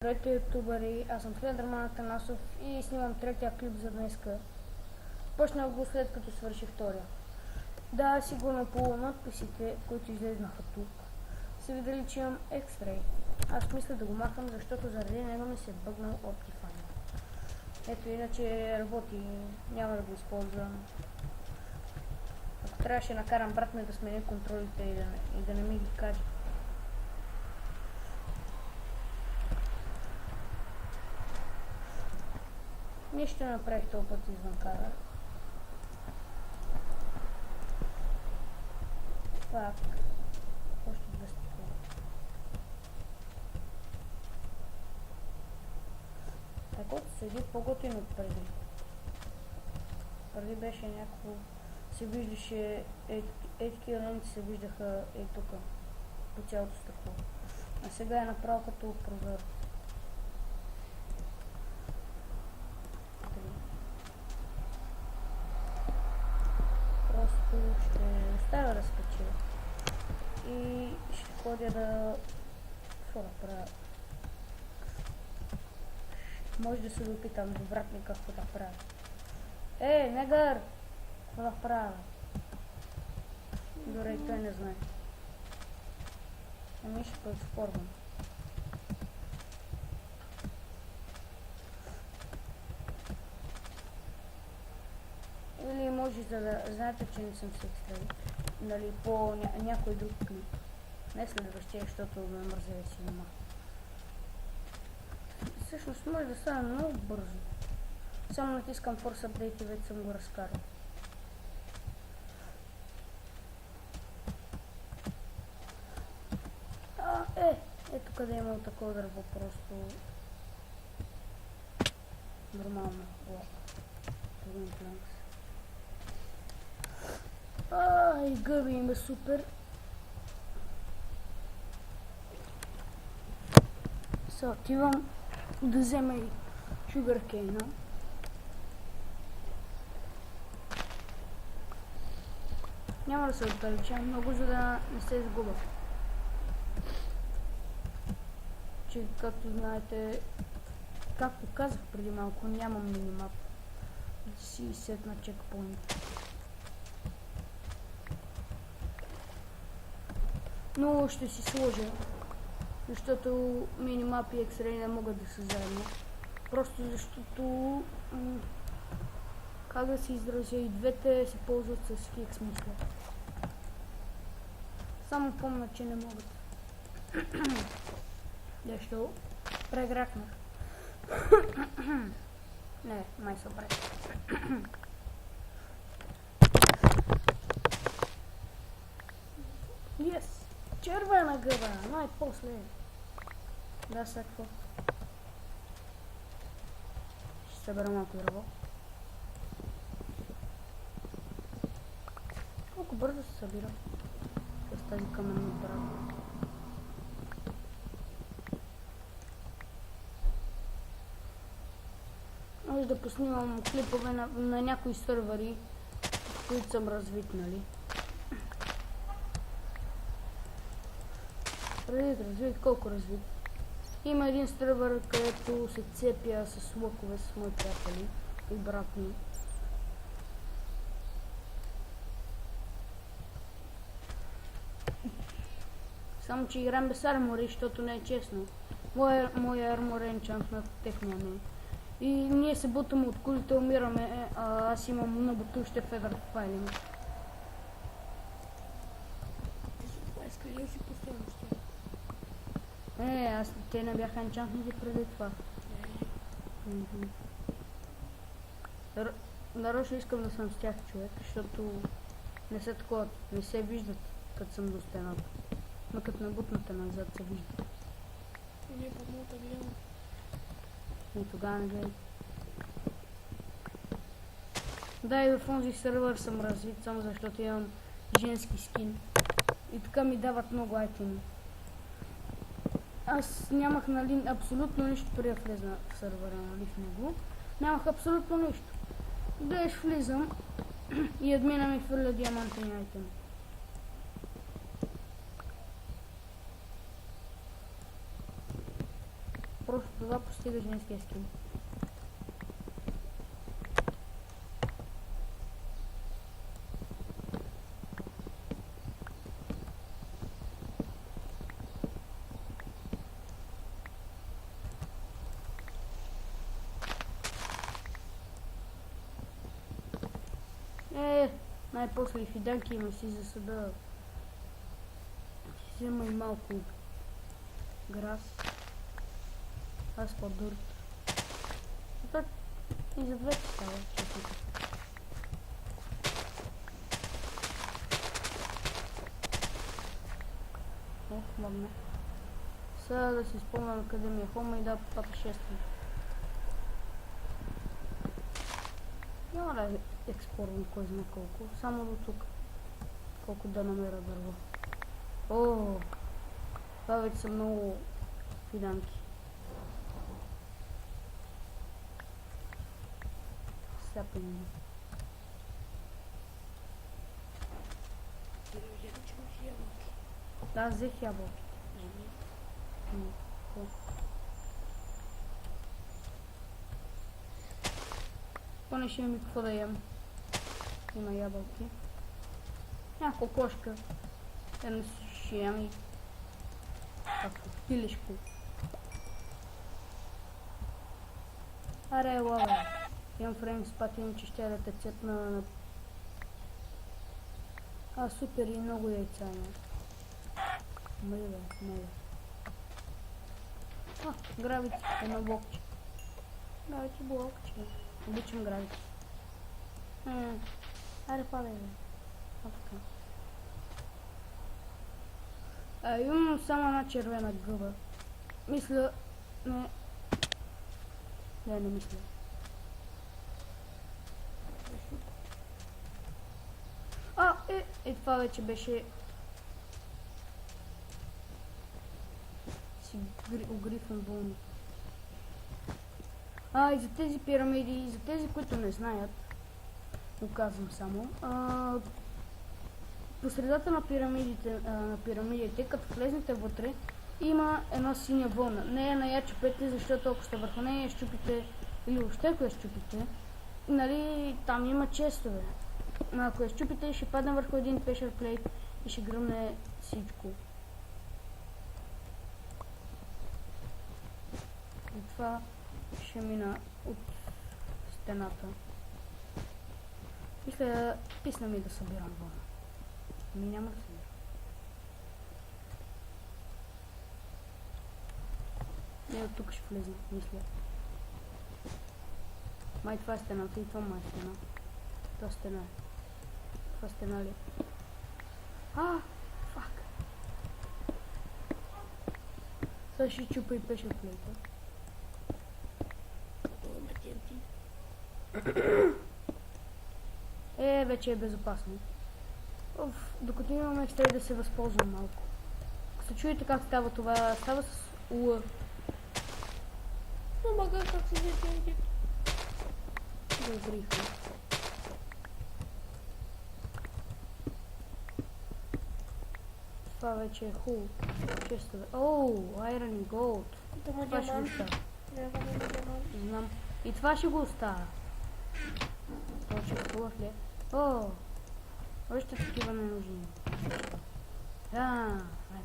Здравейте, ютубъри, аз съм Слендърман Атанасов и снимам третия клип за днеска. Почнах го след като свърших втория. Да, сигурно по надписите, които излезнаха тук, са видели, че имам X-Ray. Аз мисля да го махам, защото заради него ми се е бъгнал Optifine. Ето, иначе работи, няма да го използвам. Ако трябваше да накарам брат ми да смени контролите и да не ми ги каже. Нищо не направих този път извън кадър. Пак. Още 200 кола. Такото седи по-готино от преди. Преди беше някакво... се виждаше... такива ленти се виждаха тука. По цялото стъкло. А сега е направо като прозор. Ще оставя да спечеля и ще ходя да... какво да правя? Може да се допитам до брат ми какво да правя. Негър! Какво да правя? Дори и той не знае. Ами ще поизпорвам. Или може да знаете, че не съм се изследил. Нали, по някой друг клип. Не следващия, защото ме мързи да си има. Всъщност може да стане много бързо. Само натискам Force Update и вече съм го разкарал. Ето къде е имал такова дърво, просто... нормално. И гъби им е супер. Сега отивам да взема и шугаркейна. Няма да се отдалечам много, за да не се изгубя. Че, както знаете, както казах преди малко, нямам минимап. Да си сетна чекпоинт. Но ще си сложа, защото минимап и X-Ray не могат да са заедно. Просто защото, как да се изразя, и двете се ползват с хикс, мисля. Само помня, че не могат. Защо? Прегракнах. Не, май се опрек. Yes! Червена гъба, най-после. Да, сега какво? Ще събера малко дърво. Колко бързо се събира с тази каменна брада. Може да поснимам клипове на някои сървъри, в които съм развит, нали? Развит, колко развит? Има един сървър, където се цепя с лъкове с мои приятели и брат ми. Само че играем без армори, защото не е честно. Моя армор е енчантнат, техния не. И ние се бутаме от кулите, умираме, а аз имам много туще федър файлинг. Къде си поставям ще? Те не бяха енчантнати преди това. Нарочно искам да съм с тях, човек, защото не са такова, не се виждат, като съм до стената. Но като набутната назад се виждат. Не, по-малко гледам. И тогава не гледам. Да, и в онзи сървър съм развит, само защото имам женски скин. И така ми дават много айтеми. Аз нямах, нали, абсолютно нищо преди да влезна в сървъра, нали, в него. Нямах абсолютно нищо. Деш влизам и админа ми хвърля диамантени айтеми. просто това постига женския скин. Най-после фиданки има си за съда. Си взема и малко грас. Аз по-дърт. И за двете става, честно. О, мъгна. Сега да си спомням къде ми е хома и да пътешествам. Няма да експортвам кой знае колко, само до тук. Колко да намеря дърво. О, това вече са много фиданки. Сяпени. Да, взех ябълки. Поне ще ми какво да ям. Има ябълки. Някаква кошка. Едно ще ям и какво, пилешко. Аре, лава. Имам фрейм спати, че ще да те цепна. Супер и много яйца има. Миле. Гравити, едно блокче. Гравити блокче. Обичам гравити. Аре, падай, бе. Имам само една червена гъба. Мисля... Не мисля. Това вече беше... Си огрифен вълни. И за тези пирамиди, за тези, които не знаят, го казвам само, по средата на пирамидите, като влезнете вътре, има една синя вълна. Не я наячупете, защото ако сте върху нея щупите, или въобще ако я щупите, нали, там има честове. Но ако я щупите, ще падне върху един pressure plate и ще гръмне всичко. И това ще мина от стената. Мисля, писна ми да събирам вълна. Няма да събирам. Не, от тук ще влезна, мисля. Май това е стената и това май е стена. Това стена е. Това стена ли? Фак. Сега ще чупа и pressure plate. Вече е безопасно. Докато имаме екстрей да се възползвам малко. Ако се чуете как става това, става с Л. Помага как се взети. Добре. Това вече е хубаво. Честове. Iron и Gold. Това ще го оставя. Знам. И това ще го оставя. Това ще е хубав ли? Още такива не нужни.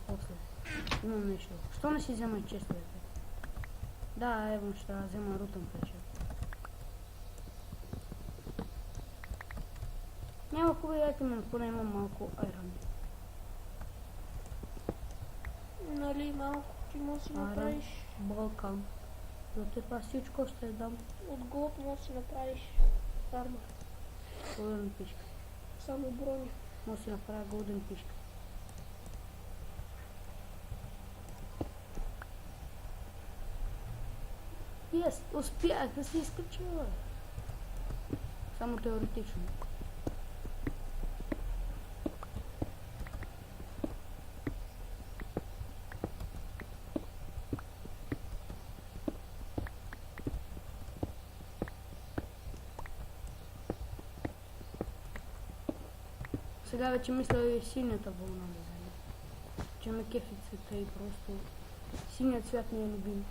После. Имам нещо. Що не си взема честовете? Да, ево ще взема рутън пече. Няма хубави айтеми, поне имам малко айрон. Нали малко ти може да си направиш. Балкан. За това всичко ще дам. От голод може да си направиш арма. Голден пишка. Само броня. Може да си направя голден пишка. Успях да се изкача. Само теоретично. Сега вече мисля и синята вълна да вземе. Че ме кефи цвета и просто синият цвят не е любим.